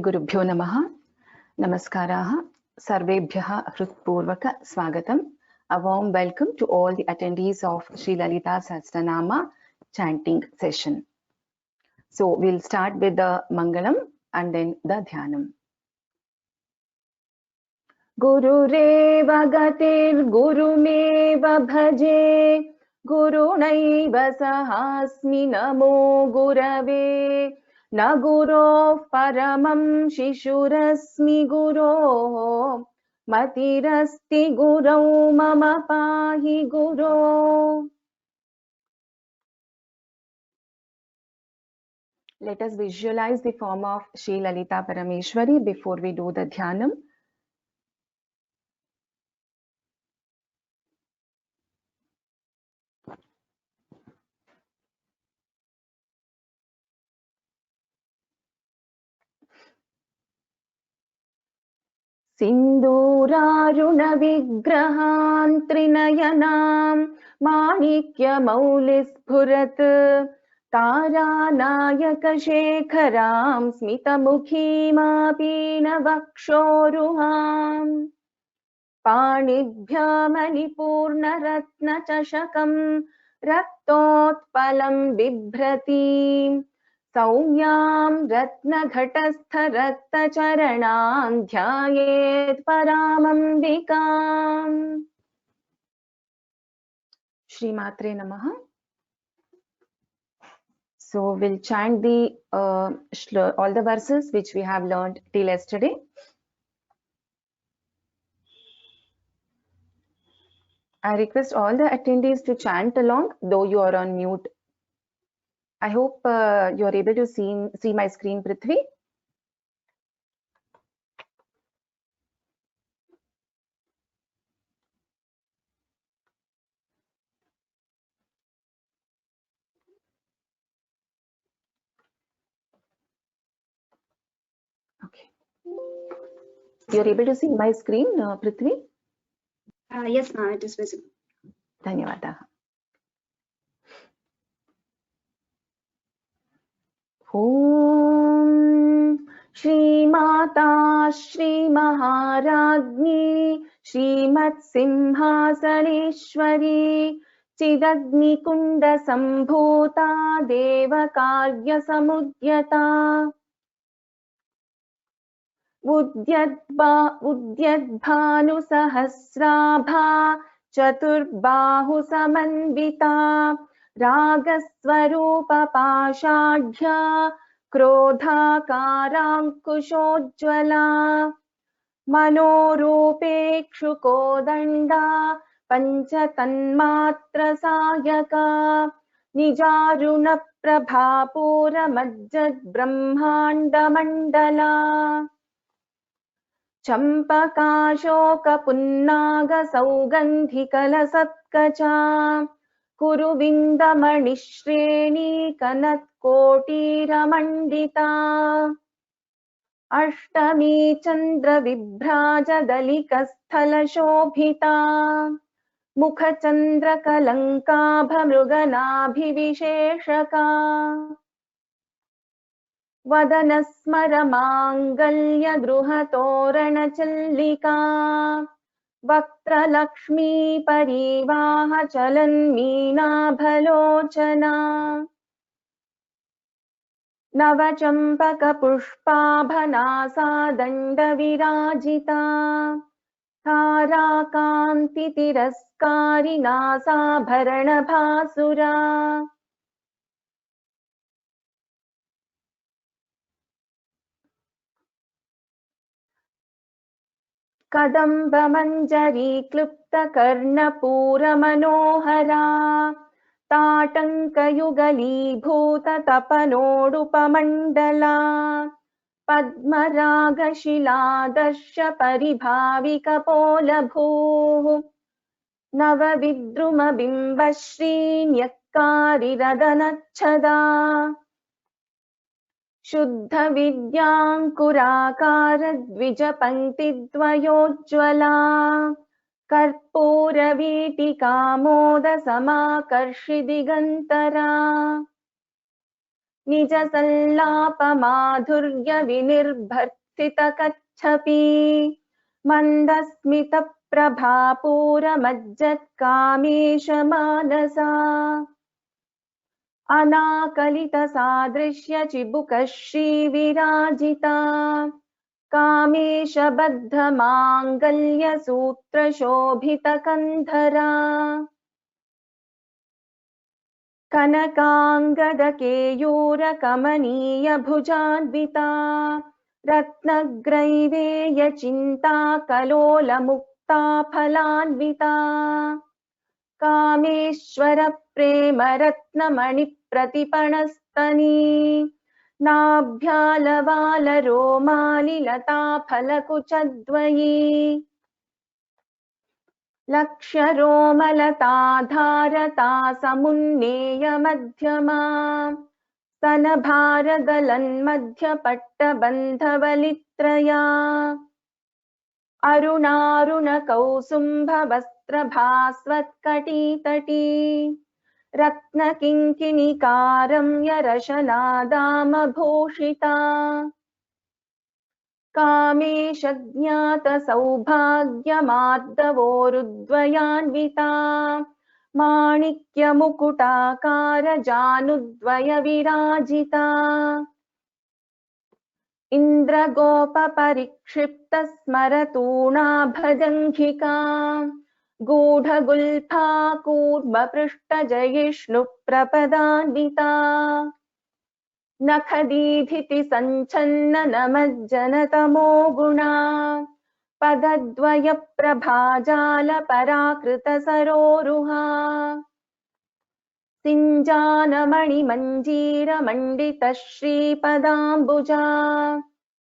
गुरुभ्यो नमः। नमस्काराः सर्वेभ्यः हृत्पूर्वक स्वागतम्. A warm welcome to all the attendees of Sri Lalita Sahasranama chanting session. So we'll start with the Mangalam and then the Dhyanam. Gurureva gatir gurumeva bhaje gurunaiva sahasmi namo gurave न गुरोः परमं शिशुरस्मि गुरोः मतिरस्ति गुरौ मम पाहि गुरो. Let us visualize the form of Shri Lalita Parameshwari before we do the Dhyanam. सिन्दूरारुण विग्रहान् त्रिनयनां माणिक्यमौलिस्फुरत् तारानायकशेखरां स्मितमुखीमापीनवक्षोरुहाम् पाणिभ्यामणिपूर्णरत्नचषकं रक्तोत्पलं बिभ्रतीम् सौम्यां रत्नघटस्थरक्तचरणां ध्यायेत् परामम्बिकाम्. श्रीमात्रे नमः. So we'll chant the all the verses which we have learned till yesterday. I request all the attendees to chant along, though you are on mute. I hope you are able to see my screen, Prithvi. Okay. You are able to see my screen, Prithvi? Yes, ma'am, it is visible. धन्यवादाः. ॐ श्रीमाता श्रीमहाराज्ञी श्रीमत्सिंहासनेश्वरी चिदग्निकुण्डसम्भूता देवकार्यसमुद्यता उद्यद्भानुसहस्राभा चतुर्बाहुसमन्विता रागस्वरूपपाषाढ्या क्रोधाकाराङ्कुशोज्ज्वला मनोरूपेक्षुकोदण्डा पञ्चतन्मात्रसायका निजारुणप्रभापूरमज्जद्ब्रह्माण्डमण्डला चम्पकाशोकपुन्नागसौगन्धिकलसत्कचा कुरुविन्दमणिश्रेणी कनत्कोटीरमण्डिता अष्टमी चन्द्रविभ्राजदलिकस्थलशोभिता मुखचन्द्रकलङ्काभमृगनाभिविशेषका वदनस्मरमाङ्गल्यगृहतोरणचल्लिका वक्त्रलक्ष्मी परिवाहचलन्मीनाभलोचना नवचम्पकपुष्पाभनासादण्डविराजिता ताराकान्तितिरस्कारिनासाभरणभासुरा कदम्बमञ्जरी क्लुप्तकर्णपूरमनोहरा ताटङ्कयुगलीभूततपनोडुपमण्डला पद्मरागशिलादर्श परिभाविकपोलभूः नवविद्रुमबिम्बश्रीन्यक्कारिरदनच्छदा शुद्धविद्याङ्कुराकारद्विजपङ्क्तिद्वयोज्ज्वला कर्पूरवीटिकामोदसमाकर्षि दिगन्तरा निज सल्लाप माधुर्य विनिर्भर्सित कच्छपि मन्दस्मित प्रभापूरमज्जत्कामेश मानसा अनाकलित सादृश्य चिबुक श्रीविराजिता कामेश बद्ध माङ्गल्य सूत्र शोभित कंधरा कनकांगद केयूर कमनीय भुजान्विता रत्नग्रैवेय चिन्ता कलोल मुक्ता फलान्विता कामेश्वर प्रेम रत्नमणि प्रतिपणस्तनी नाभ्यालवाल रोमालि लता फलकुचद्वयी लक्ष्य रोमलता धारता समुन्नेय मध्यमा स्तनभारगलन्मध्य पट्टबन्धवलित्रया अरुणारुण कौसुम्भ वस्त्रभास्वत्कटीतटी रत्नकिङ्किणिकारम्य रशनादामभूषिता कामेश ज्ञात सौभाग्यमार्दवोरुद्वयान्विता माणिक्य मुकुटाकार जानुद्वय विराजिता इन्द्रगोप परिक्षिप्त स्मरतूणाभजङ्घिका गूढगुल्फा कूर्म पृष्ठ जयिष्णु प्रपदान्विता नखदीधिति सञ्छन्न नमज्जनतमो गुणा पदद्वय प्रभाजाल पराकृत सरोरुहा सिञ्जानमणि मञ्जीर मण्डित श्रीपदाम्बुजा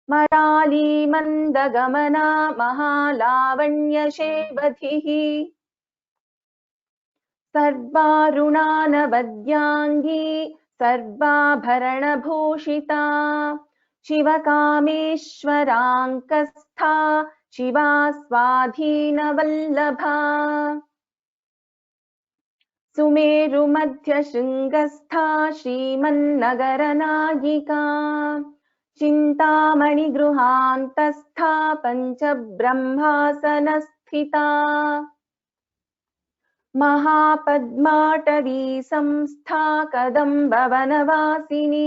मराली मन्दगमना महालावण्यशेवधिः सर्वारुणानवद्याङ्गी सर्वाभरणभूषिता शिवकामेश्वराङ्कस्था शिवा स्वाधीनवल्लभा सुमेरुमध्यशृङ्गस्था श्रीमन्नगरनायिका चिन्तामणिगृहान्तस्था पञ्चब्रह्मासनस्थिता महापद्माटवी संस्था कदम्बवनवासिनी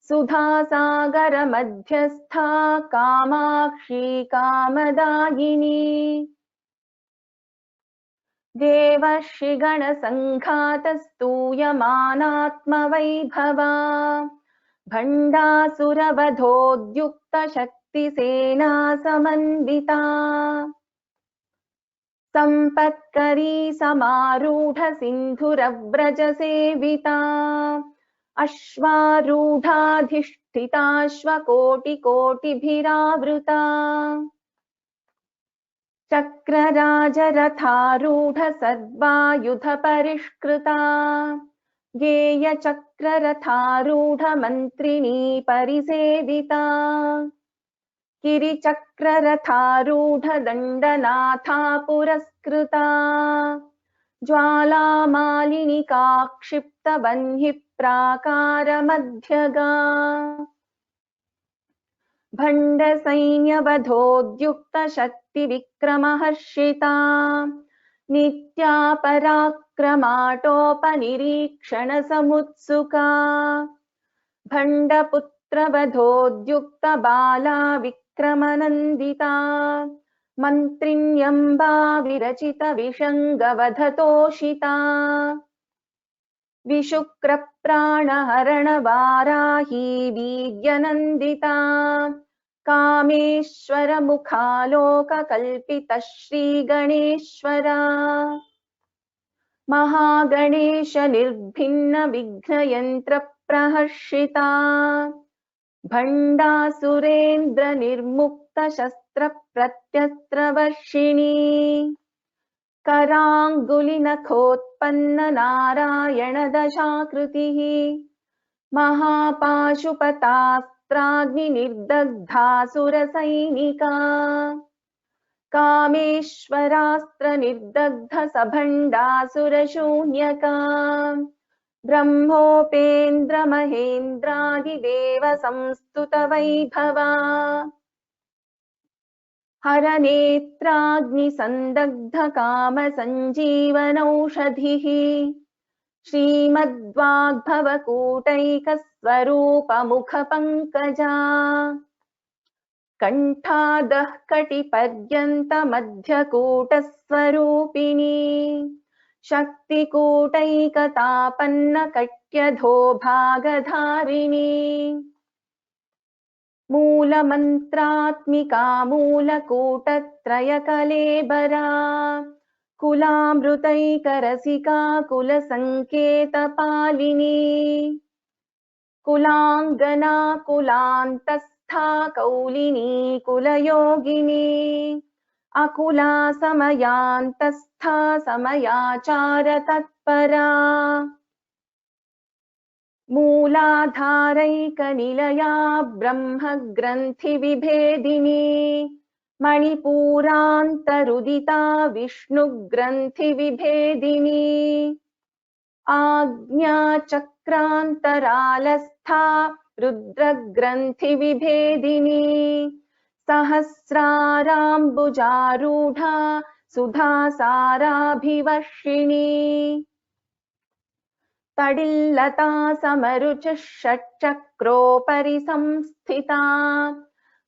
सुधासागर मध्यस्था कामाक्षी कामदायिनी देवर्षिगणसङ्घातस्तूयमानात्मवैभवा भण्डासुरवधोद्युक्त शक्तिसेना समन्विता सम्पत्करी समारूढ सिन्धुरव्रज सेविता अश्वारूढाधिष्ठिताश्वकोटिकोटिभिरावृता चक्रराजरथारूढ सर्वायुध परिष्कृता गेयचक्ररथारूढ मन्त्रिणी परिसेविता किरिचक्ररथारूढ दण्डनाथा पुरस्कृता ज्वालामालिनिका क्षिप्त वह्निः प्राकारमध्यगा भण्ड सैन्यवधोद्युक्त शक्ति विक्रमहर्षिता नित्या पराक्रमाटोपनिरीक्षण समुत्सुका भण्डपुत्रवधोद्युक्त बाला विक्रमनन्दिता मन्त्रिण्यम्बा विरचित विषङ्गवधतोषिता विशुक्रप्राणहरण वाराही वीर्यनन्दिता कामेश्वर मुखालोक कल्पित श्रीगणेश्वरा महागणेश निर्भिन्न विघ्नयन्त्र प्रहर्षिता भण्डासुरेन्द्र निर्मुक्त शस्त्र प्रत्यस्त्रवर्षिणी कराङ्गुलिनखोत्पन्न नारायण दशाकृतिः महापाशुपतास्त्राग्निर्दग्धासुरसैनिका कामेश्वरास्त्र निर्दग्ध सभण्डासुरशून्यका ब्रह्मोपेन्द्र महेन्द्रादिदेव संस्तुत वैभवा हरनेत्राग्नि संदग्ध काम संजीवनौषधिः श्रीमद्वाग्भवकूटैक स्वरूप मुख पंकजा कंठादः कटिपर्यन्त मध्यकूट स्वरूपिणी शक्तिकूटैकतापन्न कट्यधो भागधारिणी मूलमन्त्रात्मिका मूलकूटत्रयकलेबरा कुलामृतैकरसिका कुलसङ्केतपालिनी कुलाङ्गना कुलान्तस्था कौलिनी कुलयोगिनी अकुला समयान्तस्था समयाचार तत्परा मूलाधारैकनिलया ब्रह्मग्रन्थि विभेदिनी मणिपूरान्तरुदिता विष्णुग्रन्थि विभेदिनी आज्ञाचक्रान्तरालस्था रुद्रग्रन्थि विभेदिनी सहस्राराम्बुजारूढा सुधासाराभिवर्षिणी तडिल्लता समरुचिः षट्चक्रोपरि संस्थिता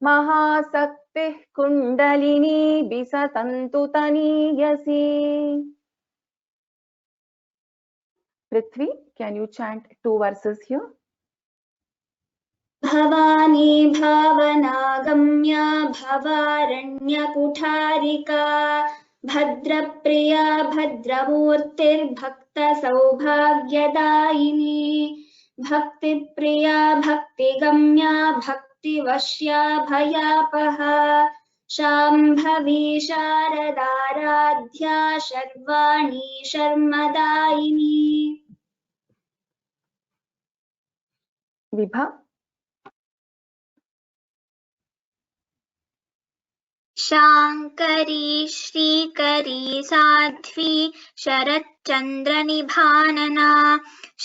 महाशक्तिः kundalini विसतन्तु तनीयसी। Prithvi, can you chant 2 verses here? Bhavani भावनागम्या भवारण्यकुठारिका भद्रप्रिया भद्रमूर्तिर्भक्तसौभाग्यदायिनी Bhaktipriya भक्तिगम्या भक्तिवश्या भयापहा Shambhavi शारदाराध्या Sharvani शर्मदायिनी। Vibha. शाङ्करी श्रीकरी साध्वी शरच्चन्द्रनिभानना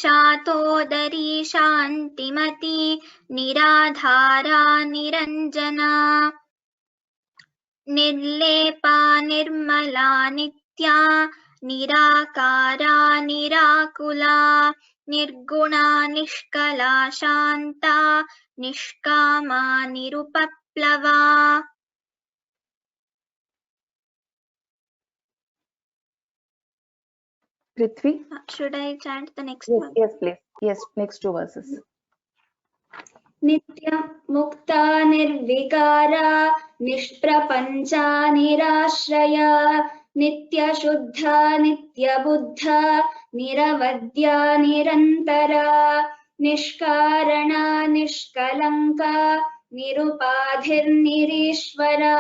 शातोदरी शान्तिमती निराधारा निरञ्जना निर्लेपा निर्मला नित्या निराकारा निराकुला निर्गुणा निष्कला शान्ता निष्कामा निरुपप्लवा। Prithvi. Should I chant the next Yes, one? yes, please. Yes, next 2 verses. नित्य मुक्ता निर्विकारा निष्प्रपञ्चा निराश्रया नित्यशुद्धा नित्यबुद्धा निरवद्या निरन्तरा निष्कारणा निष्कलङ्का निरुपाधिर्निरीश्वरा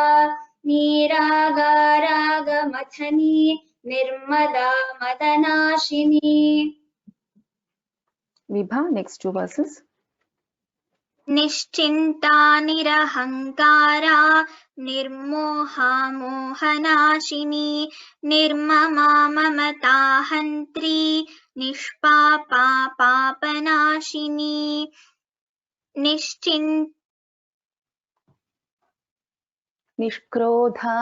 निरागारागमथनी निर्मदा मदनाशिनी। Vibha, next 2 verses. निश्चिन्ता निरहङ्कारा निर्मोहा मोहनाशिनी निर्ममा ममता हन्त्री निष्पापा पापनाशिनी निष्क्रोधा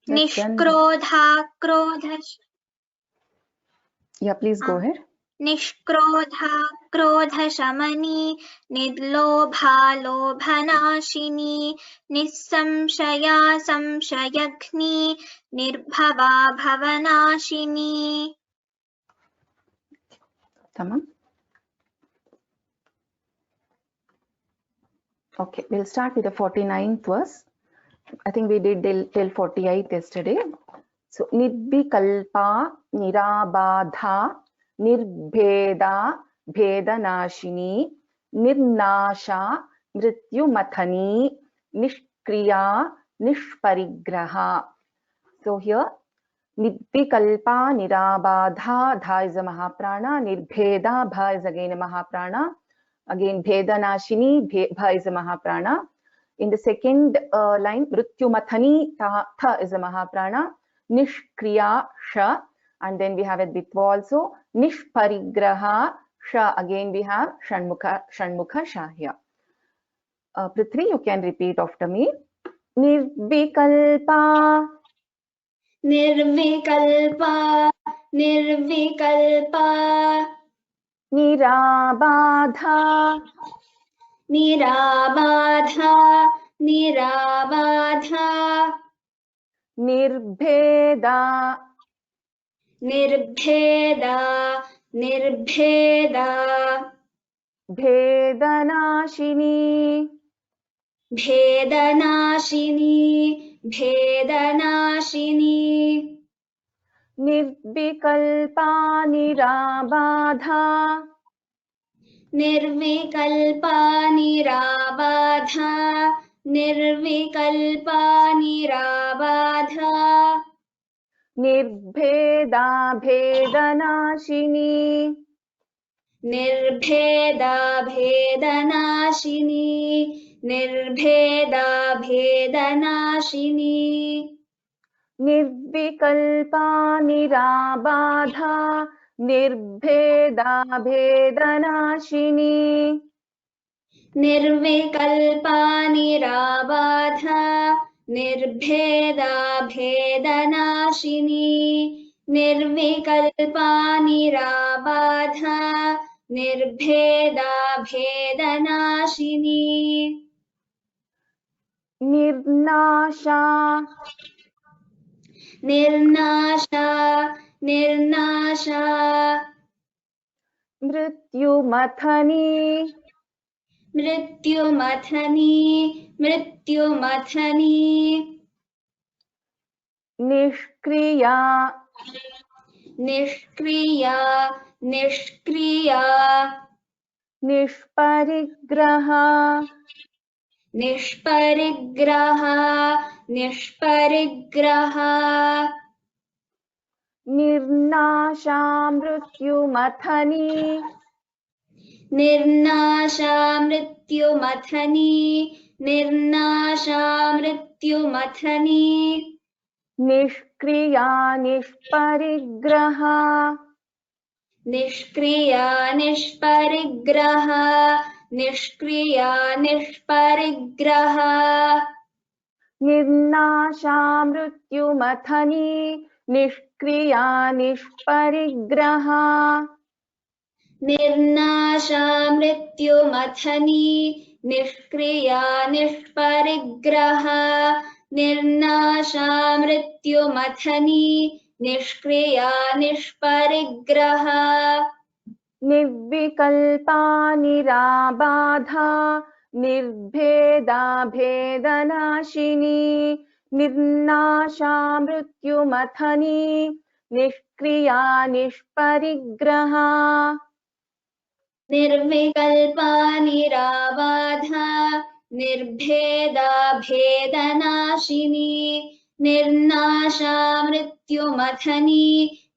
निष्क्रोधा क्रोध। Yeah, please go ahead. निष्क्रोधा क्रोधशमनी निर्लोभा लोभनाशिनी निस्संशया संशयघ्नी निर्भवा भवनाशिनी। Tamam. Okay, we'll start with the 49th verse. I think we did till 48 yesterday. So, nidvikalpa nirabadha nirbheda bhedanashini nirnasha mrityumathani nishkriya nishparigraha. So here nidvikalpa nirabadha, dha is a mahaprana, nirbheda, bha is again a mahaprana, again bhedanashini, bha is a mahaprana. In the second line, mrityumathani, tha is a mahaprana, nishkriya, sha, And then we have a Ditva also. Nishparigraha Sha. Again we have Shanmukha Sha here. Prithvi, you can repeat after me. Nirvikalpa. Nirvikalpa. Nirvikalpa. Nirabadha. Nirabadha. Nirabadha. Nirbheda. Nirbheda. Nirbheda. Bhedanashini. Bhedanashini. Bhedanashini. Nirvikalpa nirabadha. Nirvikalpa nirabadha. Nirvikalpa nirabadha. Nirbheda bhedanashini. Nirbheda bhedanashini. Nirbheda bhedanashini. Nirvikalpa nirabadha. Nirbheda bhedanashini. Nirvikalpa nirabadha. Nirbheda bhedanashini. Nirvikalpa nirabadha. Nirbheda bhedanashini. Nirnasha. Nirnasha. Nirnasha. Mrityumathani. Mrityumathani. Mrityumathani. Nishkriya. Nishkriya. Nishkriya. Nishparigraha. Nishparigraha. Nishparigraha. Nirnasha mrityumathani. Nirnasha mrityumathani. Nirnasha mrityumathani. Nishkriya nishparigraha. Nishkriya nishparigraha. Nishkriya nishparigraha. Nirnasha mrityumathani. Nishkriya nishparigraha. Nirnasha mrityumathani. Nishkriya nishparigraha. Nirnasha mrityumathani. Nishkriya nishparigraha. Nirvikalpa nirabadha. Nirbheda bhedanashini. Nirnasha mrityumathani. Nishkriya nishparigraha. Nirvikalpa nirabadha. Nirbheda bhedanashini. Nirnasha mrityumathani.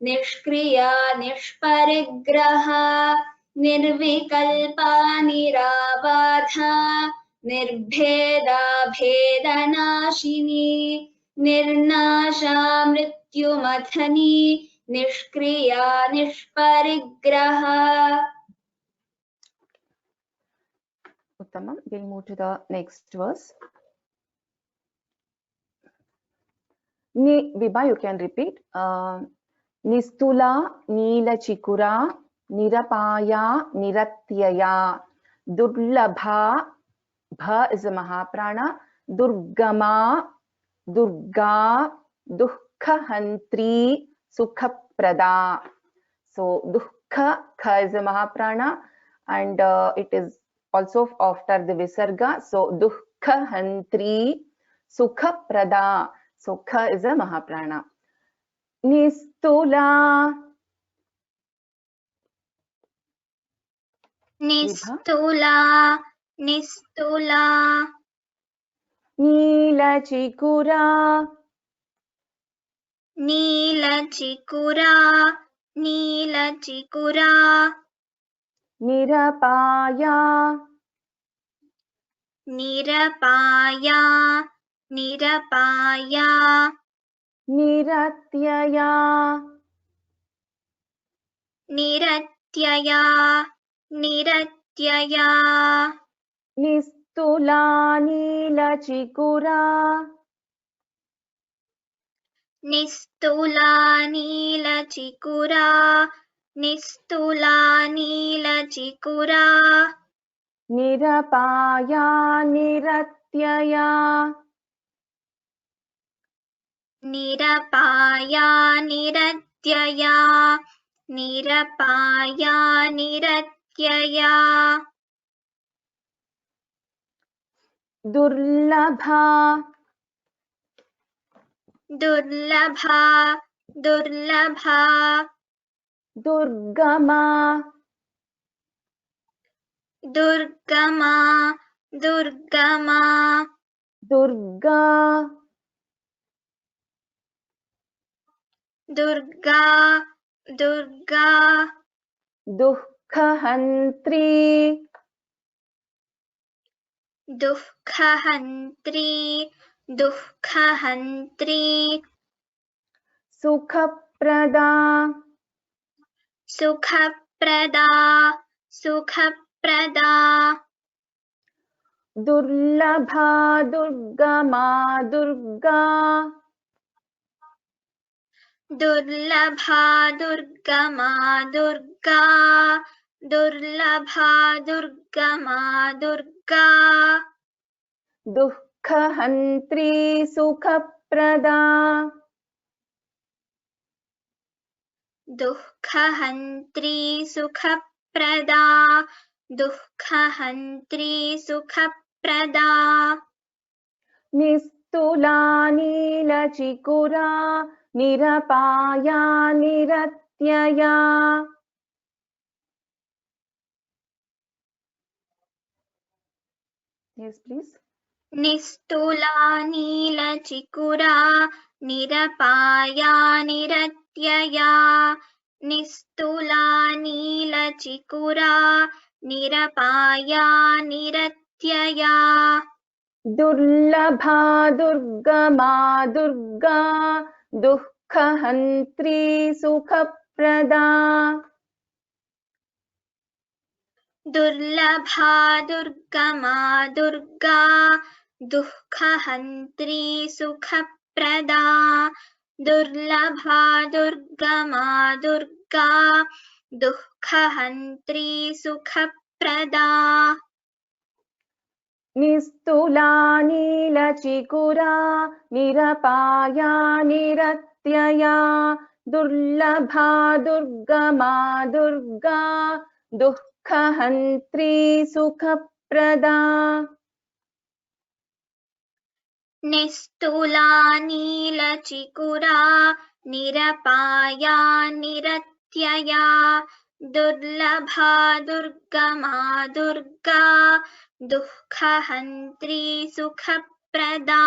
Nishkriya nishparigraha. Nirvikalpa nirabadha. Nirbheda bhedanashini. Nirnasha mrityumathani. Nishkriya nishparigraha. Uttamam. We'll move to the next verse. Vibha, you can repeat. Nistula Neela Chikura Nirapaya Niratyaya Durlabha. Bha is a Mahaprana. Durgama Durga Dukkha-hantri Sukha-prada. So Dukkha Kha is a Mahaprana and it is also after the Visarga. So Dukkha-hantri Sukha-prada. So Kha is a Mahaprana. Nistula. Nistula. Nistula. Neela Chikura. Neela Chikura. Neela Chikura. Nirapaya. Nirapaya. Nirapaya. Niratyaya. निरत्यया निरत्यया निस्तुला नीलचिकुरा निस्तुला नीलचिकुरा निस्तुला नीलचिकुरा निरपाया निरत्यया निरपाया निरत्यया निरपाया निरत्यया दुर्लभा दुर्लभा दुर्लभा दुर्गमा दुर्गमा दुर्गमा Durga Durga Durga दुःखहन्त्री दुःखहन्त्री दुःखहन्त्री सुखप्रदा सुखप्रदा सुखप्रदा दुर्लभा दुर्गमा Durga दुर्लभा दुर्गमा Durga दुर्लभा दुर्गमा Durga दुःखहन्त्री सुखप्रदा दुःखहन्त्री सुखप्रदा दुःखहन्त्री सुखप्रदा निस्तुला नीलचिकुरा निरपाया निरत्यया Yes, please. निस्तुला नीलचिकुरा निरपाया निरत्यया निस्तुला नीलचिकुरा निरपाया निरत्यया दुर्लभा दुर्गमा Durga दुःखहन्त्री सुखप्रदा दुर्लभा दुर्गमा Durga दुःखहन्त्री सुखप्रदा दुर्लभा दुर्गमा Durga दुःखहन्त्री सुखप्रदा निस्तुला नीलचिकुरा निरपाया निरत्यया दुर्लभा दुर्गमा Durga दुःखहन्त्री सुखप्रदा निस्तुला नीलचिकुरा निरपाया निरत्यया दुर्लभा दुर्गमा Durga दुःखहन्त्री सुखप्रदा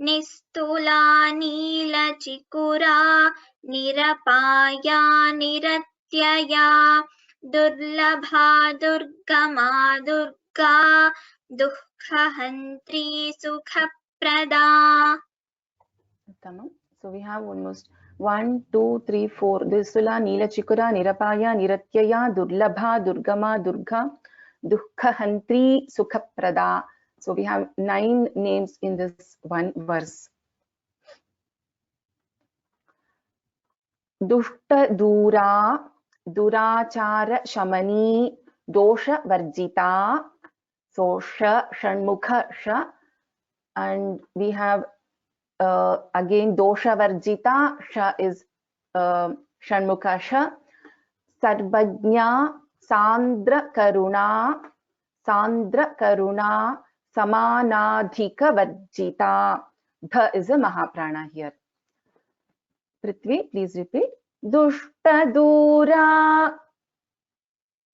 निस्तुला नीलचिकुरा निरपाया निरत्यया दुर्लभा दुर्गमा Durga दुःखहन्त्री सुखप्रदा. Tamam. So we have almost 1, 2, 3, 4. Drisula, Neelachikura, Nirapaya, Niratyaya, Durlabha, Durgama, Durga, Dukkahantri, Sukhaprada. So we have 9 names in this one verse. Dushta Dura, Durachara Shamani, Dosha Varjita. So Sha, Shanmukha, Sha. And we have again Dosha Varjita, Sha is Shanmukha Sha. Sarvajna, Sandra Karuna, Samanadhika Varjita. Dha is a Mahaprana here. Prithvi, please repeat. Dushta Dura.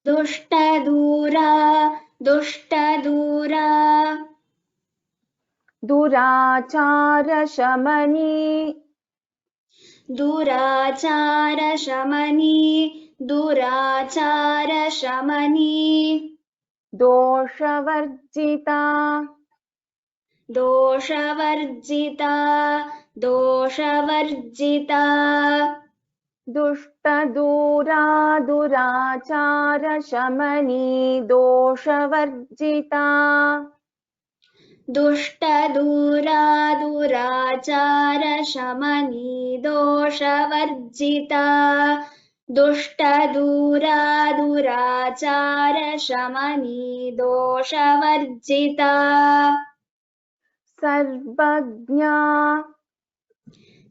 Dushta Dura, Dushta Dura. Durachara Shamani. Durachara Shamani, Durachara Shamani. Dosha Varjita. Dosha Varjita, Dosha Varjita. दुष्टदूरा दुराचारशमनी दोषवर्जिता दुष्टदूरा दुराचारशमनी दोषवर्जिता दुष्टदूरा दुराचारशमनी दोषवर्जिता Sarvagya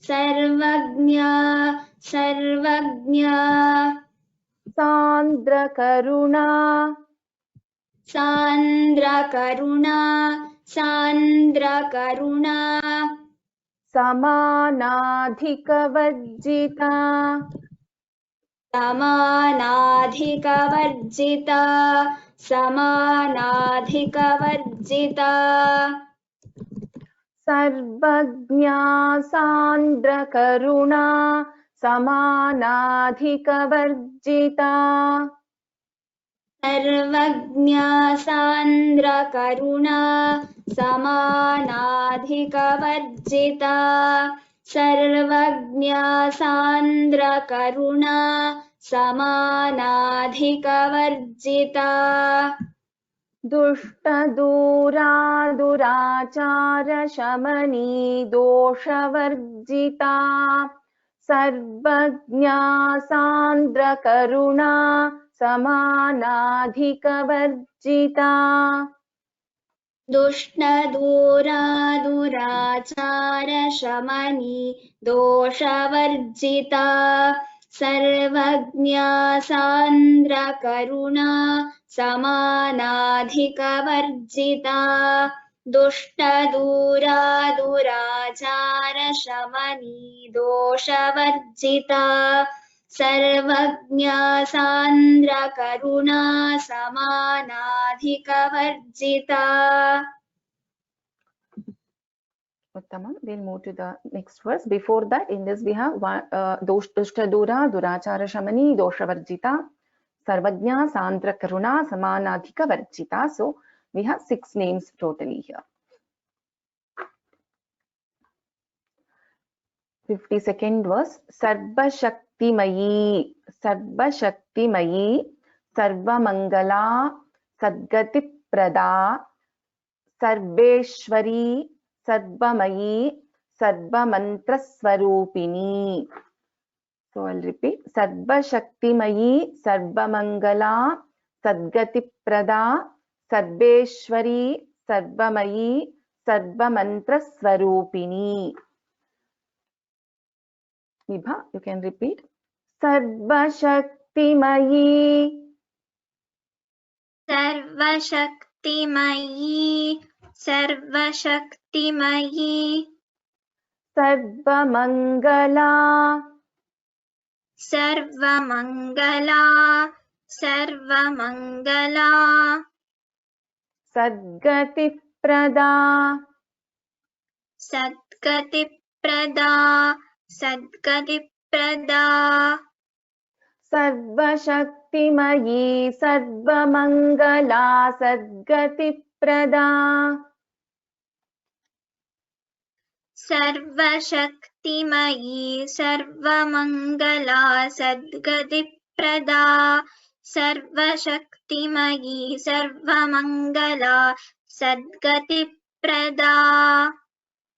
Sarvagya Sarvagya सान्द्रकरुणा सान्द्रकरुणा सान्द्रकरुणा समानाधिकवर्जिता समानाधिकवर्जिता समानाधिकवर्जिता Sarvagya सान्द्रकरुणा समानाधिकवर्जिता Sarvagya सान्द्रकरुणा समानाधिकवर्जिता Sarvagya सान्द्रकरुणा समानाधिकवर्जिता दुष्टदूरा दुराचारशमनी दोषवर्जिता Sarvagya सान्द्रकरुणा समानाधिकवर्जिता दुष्टदूरा दुराचारशमनी दोषवर्जिता Sarvagya सान्द्रकरुणा समानाधिकवर्जिता दुष्टदूरा दुराचारशमनी दोषवर्जिता Sarvagya सान्द्रकरुणा समानाधिकवर्जिता Uttamam. We'll move to the next verse. Before that, in this we have Dushtadura, Durachara Shamani, Doshavarjita, Sarvajna, Sandra Karuna, Samanadhika Varjita. So we have 6 names totally here. 52nd verse. Sarva Shaktimayi, Sarva Shaktimayi, Sarva Mangala, Sadgati Prada, Sarveshwari, Sarvamayi, Sarvamantraswarupini. So I'll repeat. Sarva Shaktimayi, Sarvamangala, Sadgati Prada, Sarveshwari, Sarvamayi, Sarvamantraswarupini. Nibha, you can repeat. Sarva Shaktimayi. Sarva Shaktimayi, Sarva Shaktimayi, Sarvamangala, Sarvamangala, Sarvamangala, Sadgati Prada, Sadgati Prada, Sadgati Prada, Sarva Shaktimayi, Sarvamangala, Sadgati Prada, Sarva Shaktimayi, Sarvamangala, Sadgati Prada, Sarva Shaktimayi, Sarvamangala, Sadgati Prada,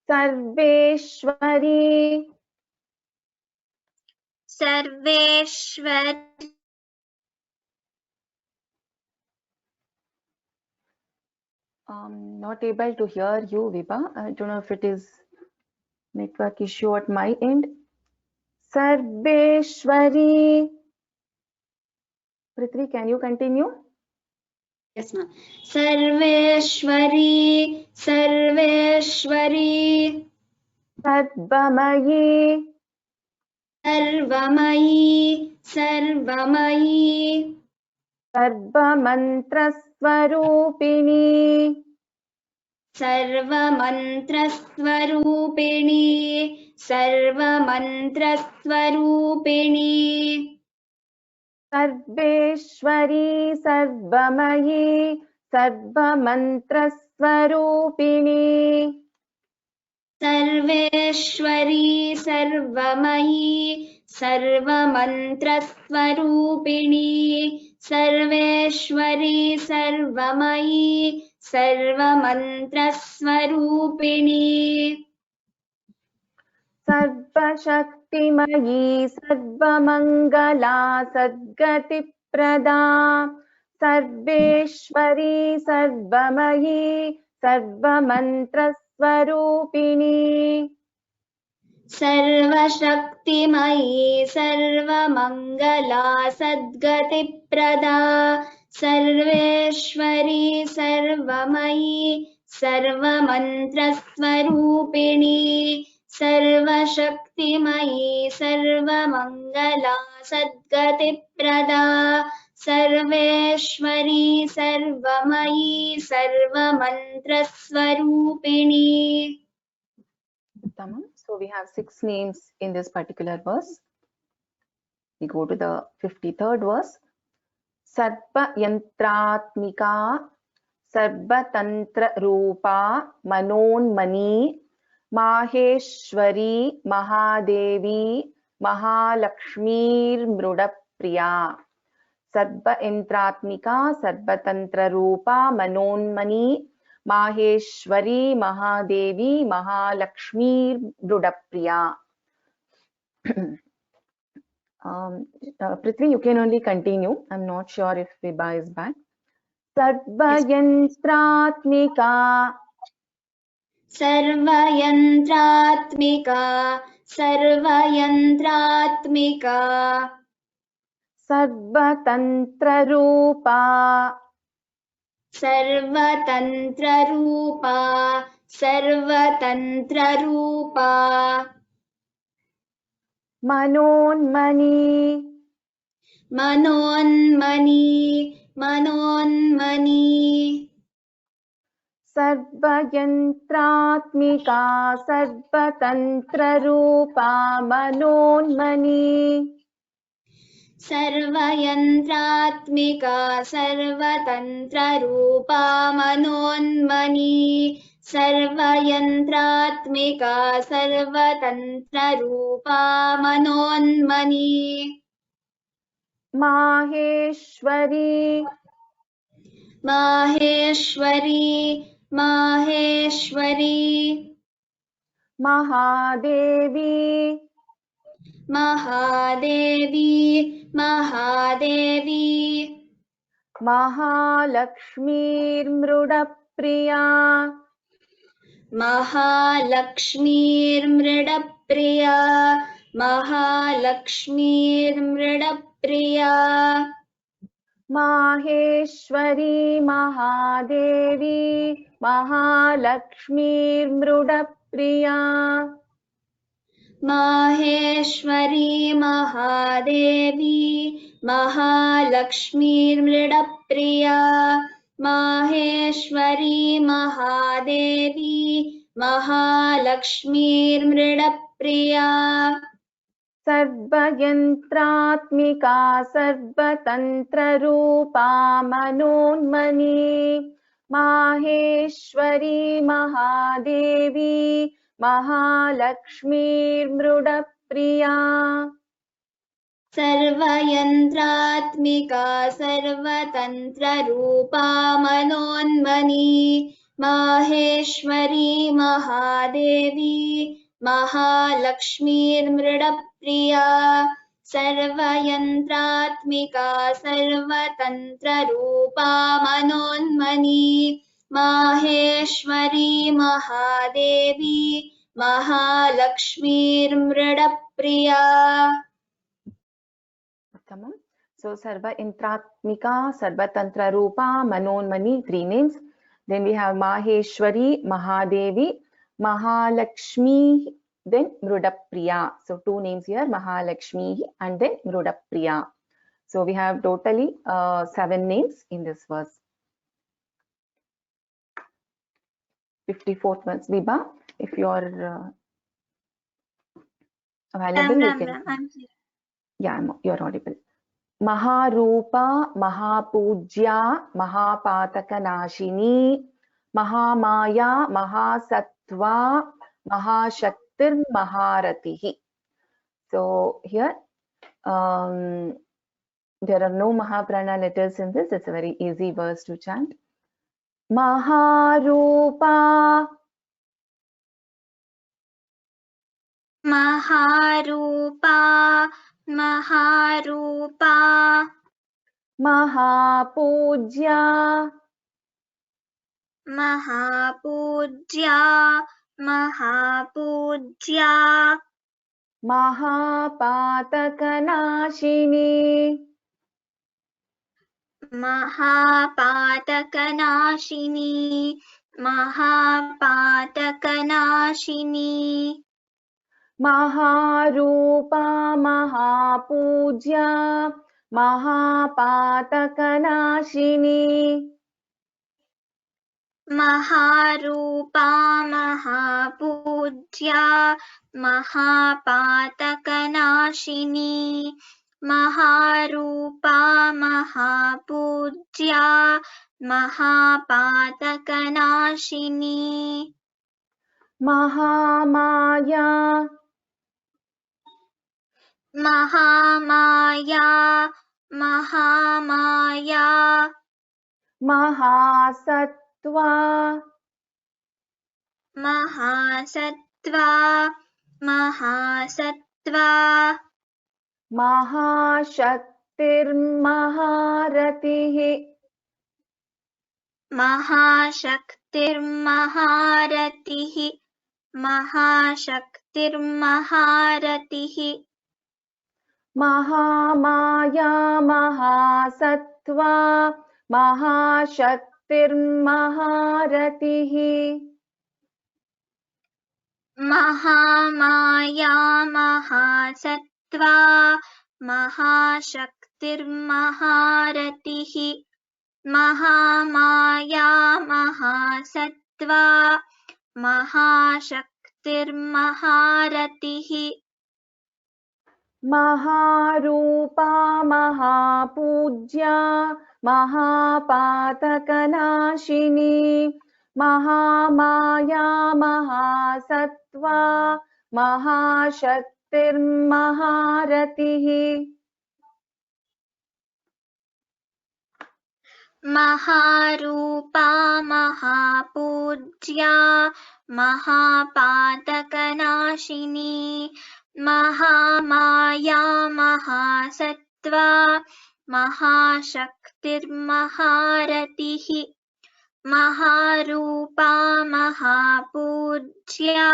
Sarveshwari, Sarveshwari, not able to hear you, Vibha. I don't know if it is network issue at my end. Sarveshwari. Prithvi, can you continue? Yes, ma'am. Sarveshwari, Sarveshwari, Sarvamayi, Sarvamayi, Sarvamayi, Sarvamantraswarupini, Sarvamantraswarupini, Sarvamantraswarupini, Sarveshwari, Sarvamayi, Sarvamantraswarupini, Sarveshwari, Sarvamayi, सर्वमन्त्रस्वरूपिणी Sarveshwari सर्वमयी सर्वमन्त्रस्वरूपिणी सर्वशक्तिमयी सर्वमङ्गला सद्गतिप्रदा सर्वेश्वरी सर्वमयी सर्वमन्त्रस्वरूपिणी सर्वशक्तिमयी सर्वमङ्गला सद्गतिप्रदा सर्वेश्वरी सर्वमयी सर्वमन्त्रस्वरूपिणी सर्वशक्तिमयी सर्वमङ्गला सद्गतिप्रदा Sarveshwari सर्वमयी सर्वमन्त्रस्वरूपिणी. So we have 6 names in this particular verse. We go to the 53rd verse. Sarva yantratmika sarva tantra rupa manonmani maheshwari mahadevi mahalakshmir mrudapriya. Sarva yantratmika sarva tantra rupa manonmani Maheshwari, Mahadevi, Mahalakshmi, Mrudapriya. Prithvi, you can only continue. I'm not sure if Vibha is back. Sarvayantratmika. Sarvayantratmika. Sarvayantratmika. Sarvatantra Rupa. सर्वतंत्र रूपा सर्वतंत्र रूपा मनोन्मनी मनोन्मनी मनोन्मनी सर्वयंत्रात्मिका सर्वतंत्र रूपा मनोन्मनी सर्वयंत्रात्मिका सर्वतंत्ररूपा मनोन्मनी सर्वयंत्रात्मिका सर्वतंत्ररूपा मनोन्मनी माहेश्वरी माहेश्वरी माहेश्वरी महादेवी महादेवी महादेवी महालक्ष्मीर्मृडप्रिया महालक्ष्मीर्मृडप्रिया महालक्ष्मीर्मृडप्रिया माहेश्वरी महादेवी महालक्ष्मीर्मृडप्रिया माहेश्वरी महादेवी महालक्ष्मीर्मृडप्रिया माहेश्वरी महादेवी महालक्ष्मीर्मृडप्रिया सर्वयंत्रात्मिका सर्वतंत्ररूपा मनोन्मनी माहेश्वरी महादेवी महालक्ष्मीर्मृडप्रिया सर्वयंत्रात्मिका सर्वतंत्ररूपा मनोन्मनी माहेश्वरी महादेवी महालक्ष्मीर्मृडप्रिया सर्वयंत्रात्मिका सर्वतंत्ररूपा मनोन्मनी माहेश्वरी महादेवी महालक्ष्मीर्मृडप्रिया. So Sarva Intratmika, Sarva Tantra Rupa, Manonmani, 3 names. Then we have Maheshwari, Mahadevi, Mahalakshmi, then Mrudapriya. So 2 names here, Mahalakshmi and then Mrudapriya. So we have totally 7 names in this verse. 54th verse, Vibha, if you are available, you can. I'm here. Yeah, you are audible. Maharupa, Mahapujya, Mahapatakanaashini, Mahamaya, Mahasattva, Mahashaktir, Maharatihi. So here There are no Mahaprana letters in this. It's a very easy verse to chant. Maharupa. Maharupa, Maharupa, Mahapujya. Mahapujya, Mahapujya, Mahapatakanashini. Mahapatakanashini, Mahapatakanashini, Maharupa, Mahapujya, Mahapatakanashini. Maharupa, Mahapujya, Mahapatakanashini, Maharupa, Mahapujya, Mahapatakanashini, Mahamaya. Mahamaya, Mahamaya, Mahasattva. Mahasattva, Mahasattva, Mahashaktirmaharatihi. Mahashaktirmaharatihi, Mahashaktirmaharatihi, Mahamaya, Mahasattva, Mahashaktirmaharatihi. Mahamaya, Mahasattva, Mahashaktirmaharatihi, Mahamaya, Mahasattva, Mahashaktirmaharatihi, Maharupa, Mahapujya, Mahapatakanashini. Mahamaya, Mahasattva, Mahashaktirmaharatihi. Maharupa, Mahapujya, Mahapatakanashini, Mahamaya, Mahasattva, Mahashaktirmaharatihi, Maharupa, Mahapujya,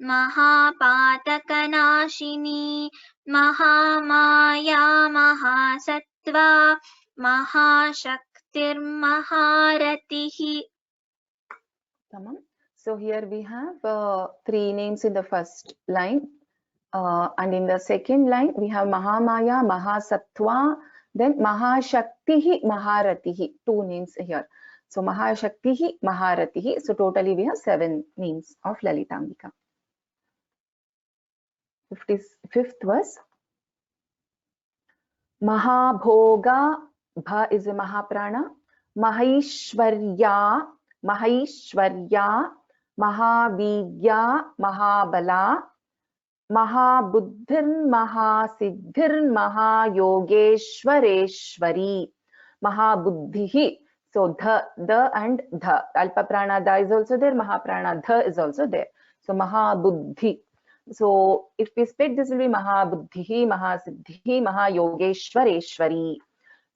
Mahapatakanashini, Mahamaya, Mahasattva, Mahashaktirmaharatihi. Tamam. So here we have three names in the first line, and in the second line we have Mahamaya, Mahasattva, then Mahashaktihi, Maharatihi, two names here. So Mahashaktihi, Maharatihi. So totally we have 7 names of Lalitambika. 55th verse. Mahabhoga, Bha is a Mahaprana. Mahaishwarya, Mahaishwarya, Mahavidya, Mahabala, Mahabuddhir, Mahasiddhir, Mahayogeshwareshwari, Mahabuddhihi. So the and the. Alpa prana da is also there, Mahaprana the is also there. So Mahabuddhi. So if we split, this will be Mahabuddhihi, Mahasiddhihi, Mahayogeshwareshwari.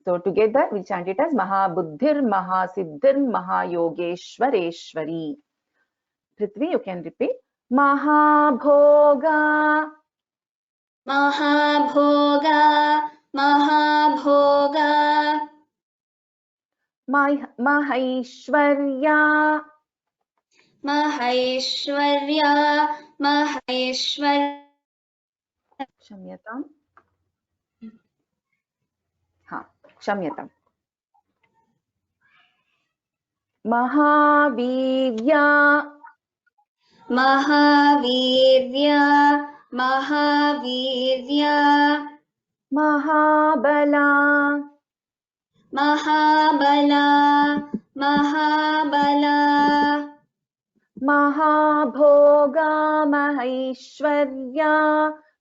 So together we chant it as Mahabuddhir, Mahasiddhir, Mahayogeshwareshwari. Prithvi, you can repeat. Mahabhoga, Mahabhoga, Mahabhoga, Mahaishwarya, Mahaishwarya, Mahaishwarya, Shamyatam. Shamyatam. Mahavidya, Mahavirya, Mahavirya, Mahabala, Mahabala, Mahabala, Mahabhoga, Mahaishwarya,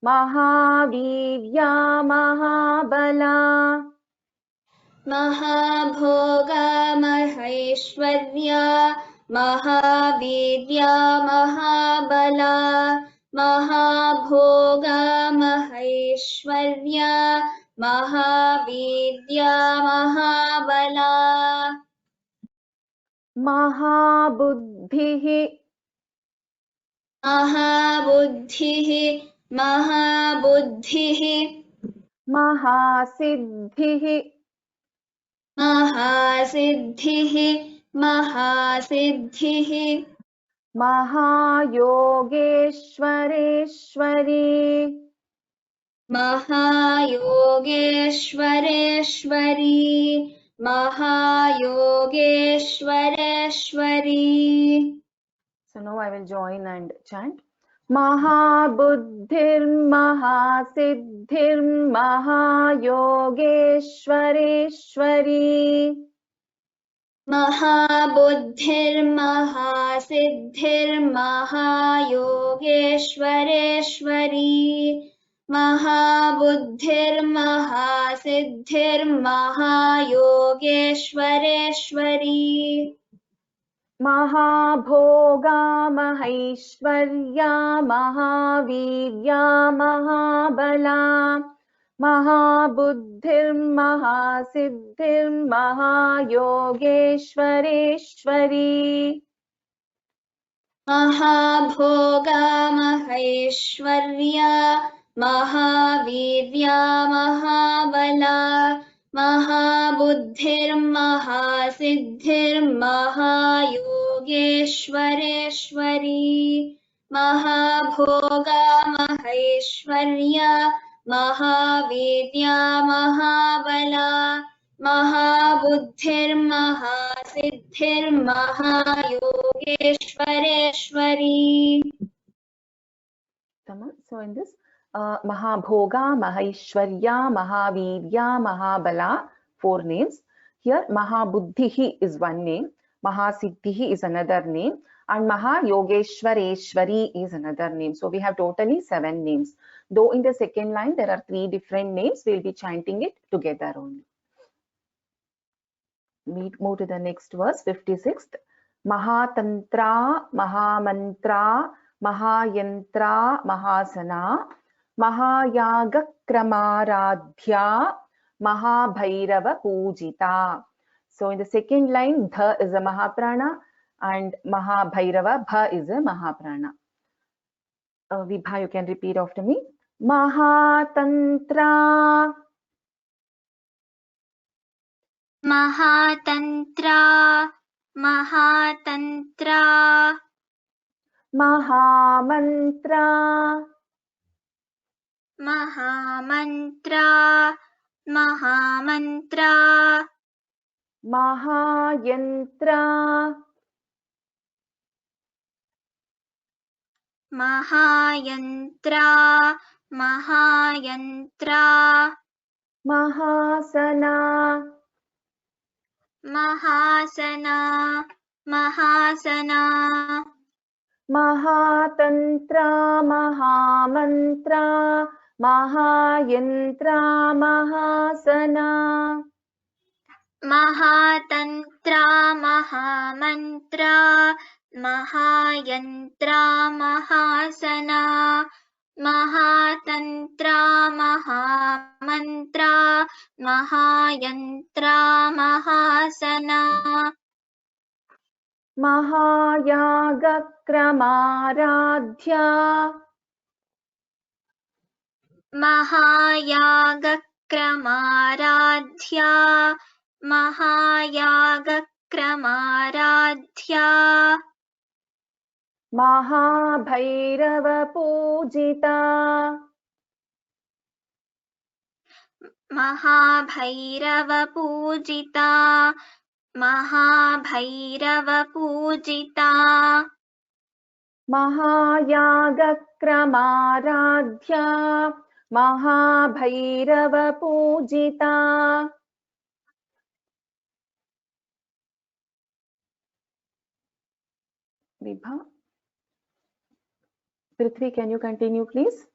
महावीर्या महाबला महाभोगा महेश्वर्या महावीर्या महाबला महाभोगा महेश्वर्या महावीर्या महाबला महाबुद्धिः महाबुद्धिः महाबुद्धिः महासिद्धिः महासिद्धिः महासिद्धिः महायोगेश्वरेश्वरी महायोगेश्वरेश्वरी महायोगेश्वरेश्वरी. So now I will join and chant. महाबुद्धिर्महासिद्धिर्महायोगेश्वरेश्वरी महाबुद्धिर्महासिद्धिर्महायोगेश्वरेश्वरी महाबुद्धिर्महासिद्धिर्महायोगेश्वरेश्वरी महाभोगा महैश्वर्या महावीर्या महाबला महाबुद्धिर्महासिद्धिर्महायोगेश्वरेश्वरी महाभोगा महेश्वर्या महावीर्या महाबला महाबुद्धिर्महासिद्धिर्महायोगेश्वरेश्वरी महाभोगा महेश्वर्या महावीर्या महाबला महाबुद्धिर्महासिद्धिर्महायोगेश्वरेश्वरी. So in this Mahabhoga, Mahaishwarya, Mahavirya, Mahabala, 4 names. Here Mahabuddhihi is one name, Mahasiddhihi is another name, and Mahayogeshwareshwari is another name. So we have totally 7 names. Though in the second line there are 3 different names, we will be chanting it together only. We move to the next verse, 56th. Mahatantra, Mahamantra, Mahayantra, Mahasana, Mahayagakramaradhya, Mahabhairava Pujita. So in the second line, Dha is a Mahaprana and Mahabhairava, Bha is a Mahaprana. Vibha, you can repeat after me. Mahatantra, Mahatantra, Mahatantra, Mahamantra, Mahamantra, Mahamantra, Mahayantra, Mahayantra, Mahayantra, Mahasana, Mahasana, Mahasana, Mahatantra, Mahamantra, Mahayantra, Mahasana, Mahatantra, Mahamantra, Mahayantra, Mahasana, Mahatantra, Mahamantra, Mahayantra, Mahasana, Mahayagakramaradhya, Mahayagakramaradhya, Mahayagakramaradhya, Mahabhairava Pujita, Mahabhairava Pujita, Mahabhairava Pujita, Mahayagakramaradhya, Mahabhairava Pujita. Vibha. Prithvi, can you continue, please?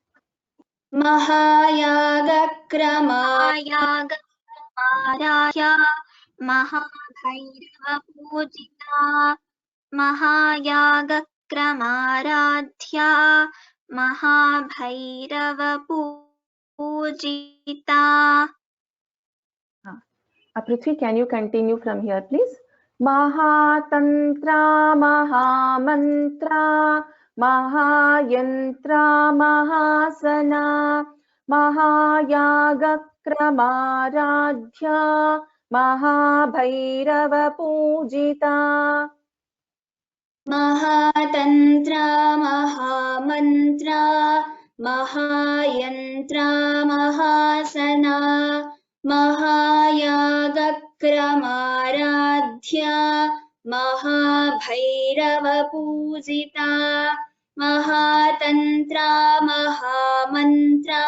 महायागक्रमाराध्या महाभैरवपूजिता महायागक्रमाराध्या महाभैरवपूजिता Prithvi, can you continue from here, please? Mahatantra, Mahamantra, Mahayantra, Mahasana, Mahayagakramaradhya, Mahabhairava Pujita. महातन्त्रा महामन्त्रा महायन्त्रा महासना महायागक्रमाराध्या महाभैरवपूजिता महातन्त्रा महामन्त्रा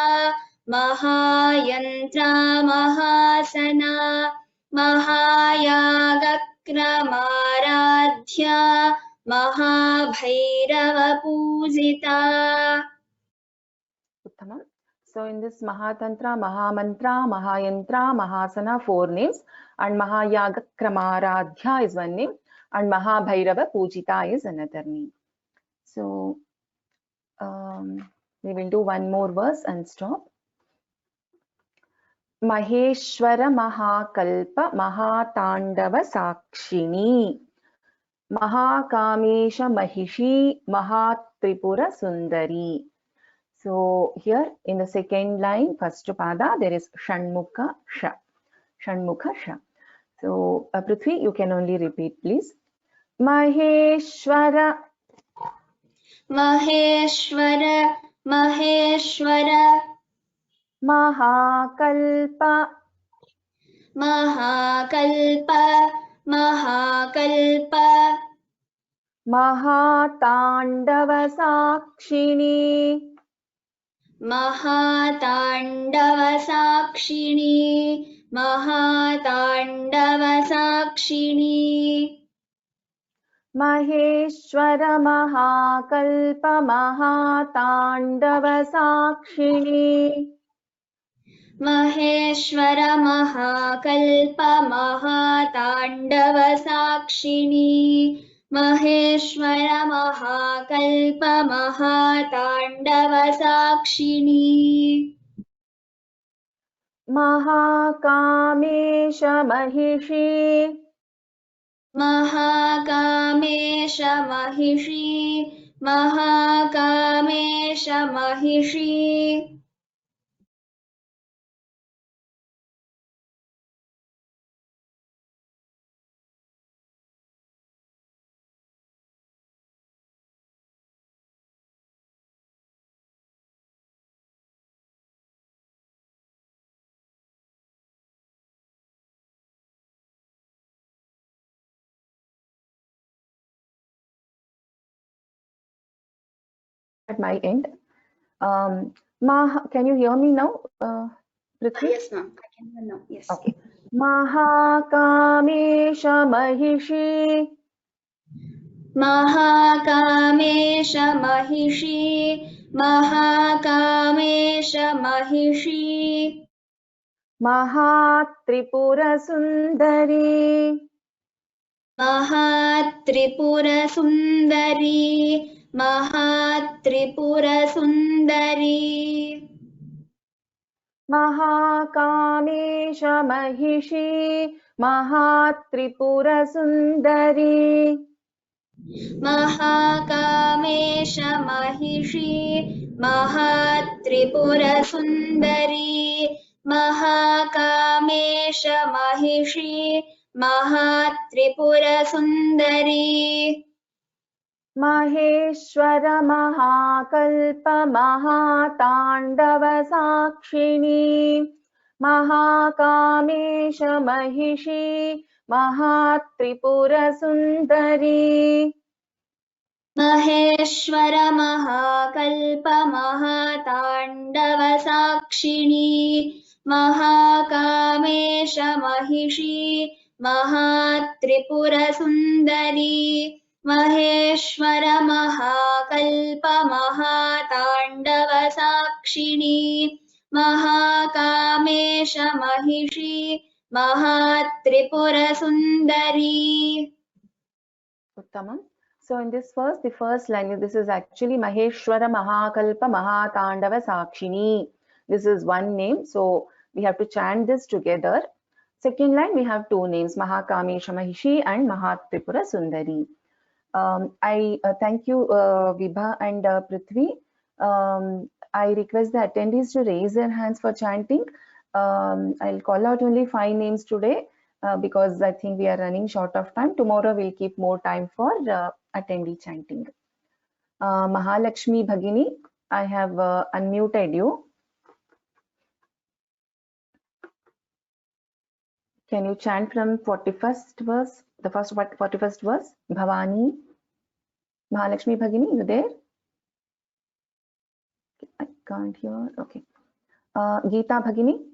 महायन्त्रा महासना महायागक्रमाराध्या महाभैरवपूजिता. Uttamam. So in this Mahatantra, Mahamantra, Mahayantra, Mahasana, 4 names, and Mahayagakramaradhya is one name, and Mahabhairava Pujita is another name. So we will do one more verse and stop. Maheshwara Mahakalpa Mahatandava Sakshini Mahakamesha Mahishi Mahatripura Sundari. So here in the second line, first pada, there is Shanmukha Sha. Shanmukha Sha. So Prithvi, you can only repeat, please. Maheshwara. Maheshwara, Maheshwara. Mahakalpa. Mahakalpa, Mahakalpa. Mahatandava Sakshini. Mahatandava Sakshini, Mahatandava Sakshini. Maheshwara Mahakalpa Mahatandava Sakshini. Maheshwara Mahakalpa Mahatandava Sakshini. Maheshwara Mahakalpa Mahatandava Sakshini. Mahakamesha Mahishi. Mahakamesha Mahishi, Mahakamesha Mahishi. At my end. Can you hear me now, Prithvi? Yes, ma'am. I can hear now. Yes. Okay. Mahakamesha Mahishi. Mahakamesha Mahishi, Mahakamesha Mahishi. Mahatripura Sundari. Mahatripura Sundari, Mahatripura Sundari. Mahakamesha Mahishi. Mahatripura Sundari. Mahakamesha Mahishi, Mahatripura Sundari. Mahakamesha Mahishi, Mahatripura Sundari. Maheshwara Mahakalpa Mahatandava Sakshini. Mahakamesha Mahishi. Mahatripura Sundari. Maheshwara Mahakalpa Mahatandava Sakshini. Mahakamesha Mahishi, Mahatripura Sundari. Maheshwar महाकल्प महाताण्डव साक्षिणी महाकामेश Mahishi Mahatripur Sundari. Uttamam. So in this the first line, this is actually Maheshwara Mahakalpa Mahatandava Sakshini. This is one name, so we have to chant this together. Second line, we have two names, Mahakamesha Mahishi and Mahatripura Sundari. I thank you, Vibha and Prithvi. I request the attendees to raise their hands for chanting. I'll call out only 5 names today. Because I think we are running short of time. Tomorrow we'll keep more time for attendee chanting. Mahalakshmi Bhagini, I have unmuted you. Can you chant from 41st verse, the first 41st verse? Bhavani, Mahalakshmi Bhagini, you there? I can't hear. Okay. Geeta Bhagini.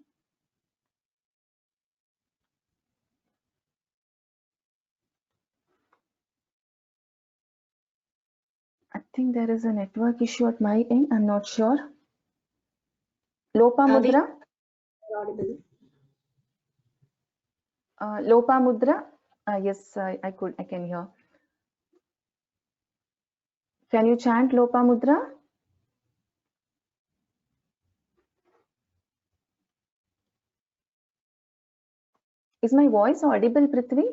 I think there is a network issue at my end. I'm not sure. Lopa Mudra. Lopa Mudra. Yes, I can hear. Can you chant Lopa Mudra? Is my voice audible, Prithvi?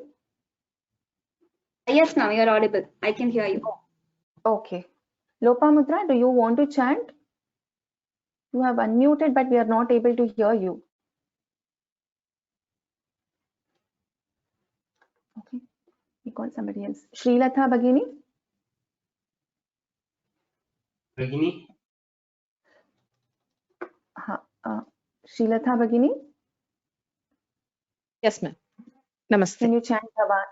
Yes, ma'am, you are audible. I can hear you. Okay. Lopamudra, do you want to chant? You have unmuted, but we are not able to hear you. Okay. We call somebody else. Srilatha Bhagini. Bhagini. Srilatha Bhagini. Yes, ma'am. Namaste. Can you chant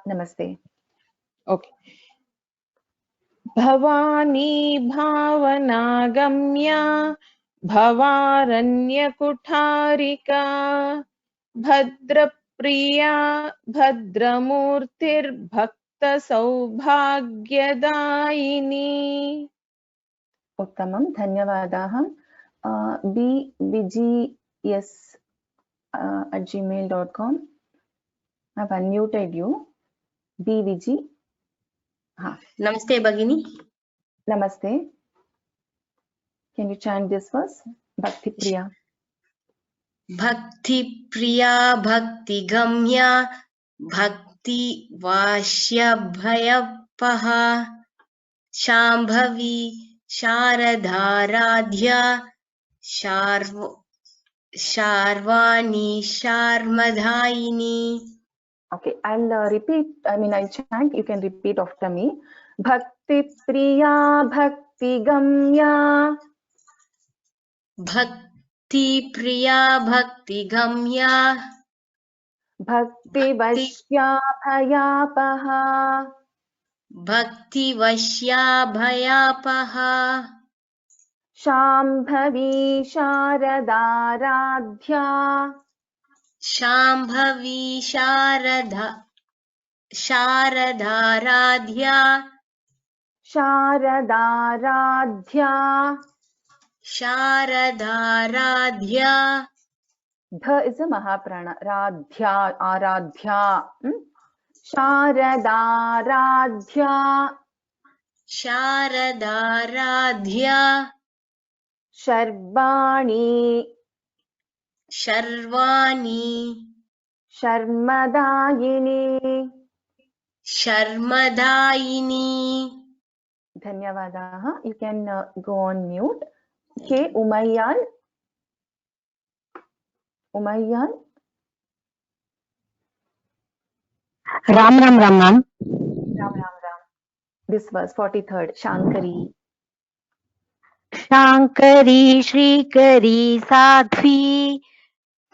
Namaste? Okay. Bhavani bhavanagamya bhavaranyakutharika bhadrapriya bhadramurtir bhakta saubhagyadayini. Uttamam. Dhanyavadaha. bvgs at gmail.com. I've unmuted you. bvg. Namaste Bhagini. Namaste. Can you chant this verse? Bhakti Priya. Bhakti Priya Bhakti Gamya Bhakti Vashya Bhayapaha Shambhavi Sharadharadhya Sharvani Sharmadhaini. Okay, I'll repeat. I'll chant. You can repeat after me. Bhakti Priya Bhakti Gamya. Bhakti Priya Bhakti Gamya Bhakti Vashya Bhayapaha. Bhakti Vashya Bhayapaha Shambhavi Sharadaradhya. Shambhavi Sharadharadhya Sharadharadhya. Dha is a Mahaprana. Radhya, Aradhya. Sharadharadhya. Sharadharadhya Sharvani. Sharvani Sharmadayini. Sharmadayini. Dhanyavadaha. You can go on mute. K. Umayyan. Umayyan. Ram Ram. Ram. This verse 43rd. Shankari. Shankari Shrikari Sadhvi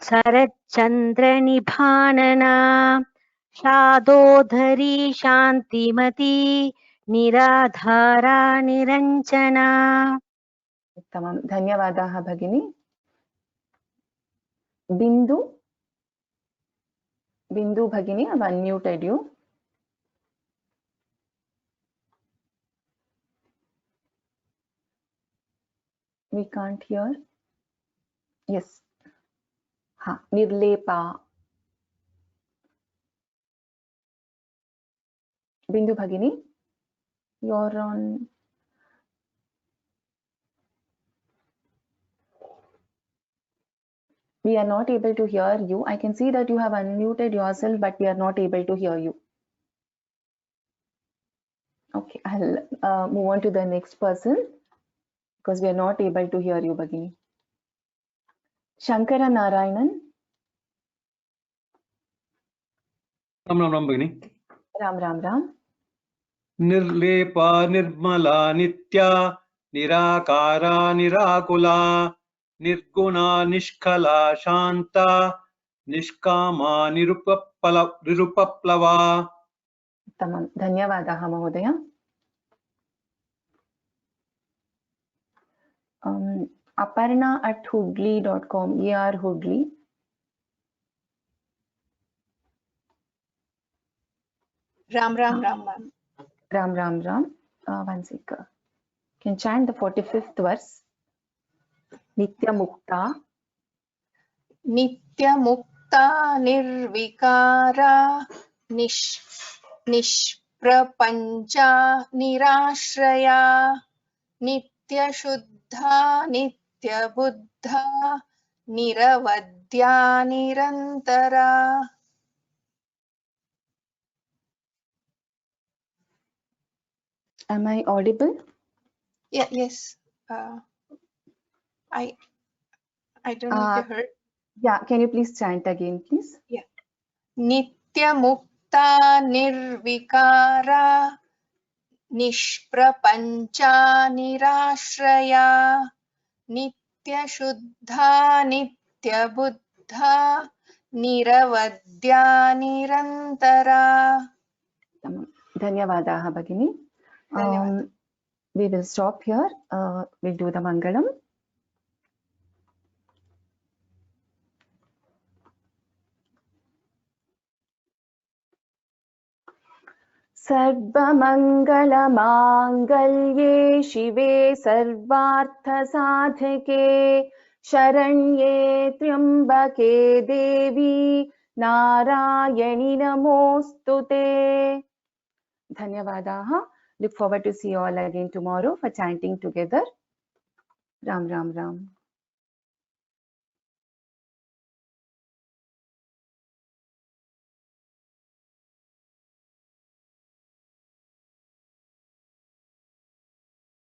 Sarachandra Nibhanana Shadodhari Shantimati Niradhara Niranjana. Tamam. Dhanyavadaha Bhagini. Bindu. Bindu Bhagini, I've unmuted you. We can't hear. Yes. Ha, Nirlepa. Bindu Bhagini, you're on. We are not able to hear you. I can see that you have unmuted yourself, but we are not able to hear you. Okay, I'll move on to the next person because we are not able to hear you, Bhagini. Shankara Narayanan. Ram Bhagini. Ram. Nirlepa nirmala nitya nirakara nirakula nirguna nishkala shanta nishkama nirupaplava. Tamam. Dhanyavadaha Mahodaya. Aparna at hugli.com. ER Hugli. Ram. Ram. One second. Can chant the 45th verse. Nitya Mukta. Nitya Mukta Nirvikara Nishprapancha Nirashraya Nitya Shuddha Nitya Buddha Niravadya Nirantara. Am I audible? Yeah, yes. I don't know if you heard. Yeah, can you please chant again, please? Yeah. Nitya Mukta Nirvikara Nishprapancha Nirashraya Nitya Shuddha Nitya Buddha Niravadya Nirantara. Dhanyavadaha Bhagini. We will stop here. We'll do the Mangalam. सर्वमङ्गलमाङ्गल्ये शिवे सर्वार्थसाधके शरण्ये त्र्यम्बके देवी नारायणि नमोस्तुते. Dhanyavadaha. Look forward to see you all again tomorrow for chanting together. Ram.